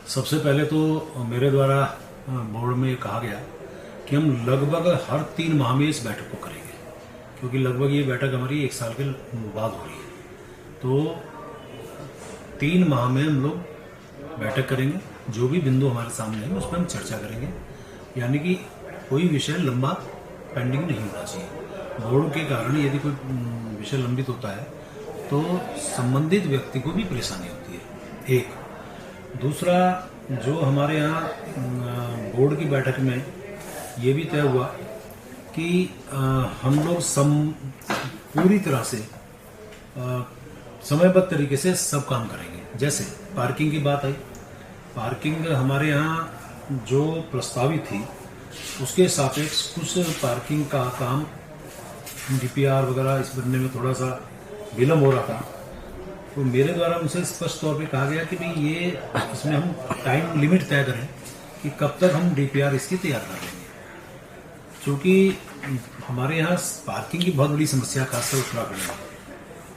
सबसे पहले तो मेरे द्वारा बोर्ड में कहा गया कि हम लगभग हर 3 माह में इस बैठक को करेंगे, क्योंकि लगभग ये बैठक हमारी 1 साल के बाद हो रही है। तो 3 माह में हम लोग बैठक करेंगे, जो भी बिंदु हमारे सामने है उस पर हम चर्चा करेंगे, यानी कि कोई विषय लंबा पेंडिंग नहीं होना चाहिए। बोर्ड के कारण यदि कोई विषय लंबित होता है तो संबंधित व्यक्ति को भी परेशानी होती है। एक दूसरा, जो हमारे यहाँ बोर्ड की बैठक में ये भी तय हुआ कि हम लोग पूरी तरह से समयबद्ध तरीके से सब काम करेंगे। जैसे पार्किंग की बात आई, पार्किंग हमारे यहाँ जो प्रस्तावित थी उसके सापेक्ष कुछ पार्किंग का काम डीपीआर वगैरह इस बनने में थोड़ा सा विलम्ब हो रहा था। तो मेरे द्वारा उनसे स्पष्ट तौर पे कहा गया कि भाई ये इसमें हम टाइम लिमिट तय करें कि कब तक हम डीपीआर इसकी तैयार कर लेंगे, क्योंकि हमारे यहाँ पार्किंग की बहुत बड़ी समस्या खासकर उत्तराखंड में,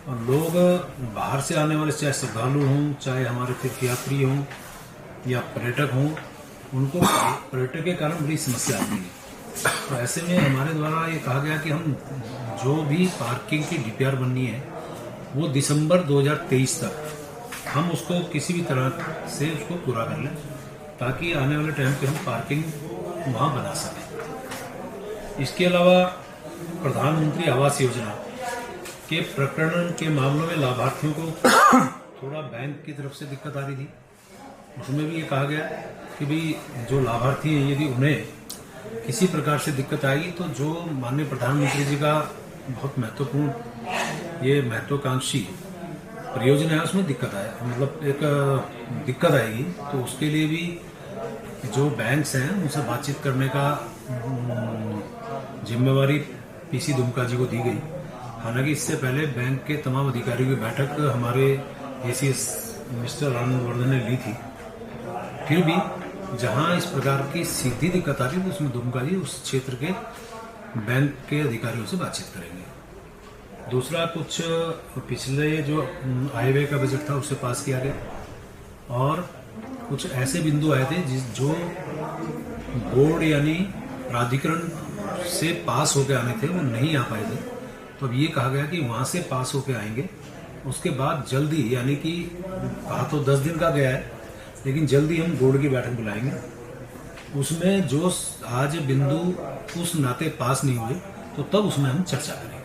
और लोग बाहर से आने वाले चाहे श्रद्धालु हों, चाहे हमारे तीर्थयात्री हों या पर्यटक हों, उनको पर्यटक के कारण बड़ी समस्या आती है। तो ऐसे में हमारे द्वारा ये कहा गया कि हम जो भी पार्किंग की डीपीआर बननी है वो दिसंबर 2023 तक हम उसको किसी भी तरह से उसको पूरा कर लें, ताकि आने वाले टाइम पे हम पार्किंग वहाँ बना सकें। इसके अलावा प्रधानमंत्री आवास योजना के प्रकरण के मामलों में लाभार्थियों को थोड़ा बैंक की तरफ से दिक्कत आ रही थी। उसमें भी ये कहा गया कि भाई जो लाभार्थी हैं यदि उन्हें किसी प्रकार से दिक्कत आएगी तो जो माननीय प्रधानमंत्री जी का बहुत महत्वपूर्ण ये महत्वाकांक्षी परियोजना है उसमें दिक्कत आए, मतलब एक दिक्कत आएगी, तो उसके लिए भी जो बैंक्स हैं उनसे बातचीत करने का जिम्मेवारी पीसी दुमका जी को दी गई। हालांकि इससे पहले बैंक के तमाम अधिकारियों की बैठक हमारे एसीएस मिस्टर आनंदवर्धन ने ली थी। फिर भी जहां इस प्रकार की सीधी दिक्कत आ रही है उसमें दुमका जी उस क्षेत्र के बैंक के अधिकारियों से बातचीत करेंगे। दूसरा, कुछ पिछले जो हाईवे का बजट था उसे पास किया गया, और कुछ ऐसे बिंदु आए थे जो बोर्ड यानी प्राधिकरण से पास होकर आने थे वो नहीं आ पाए थे। तो अब ये कहा गया कि वहाँ से पास होकर आएंगे, उसके बाद जल्दी, यानी कि कहा तो 10 दिन का गया है, लेकिन जल्दी हम बोर्ड की बैठक बुलाएंगे। उसमें जो आज बिंदु उस नाते पास नहीं हुए तो तब उसमें हम चर्चा करेंगे।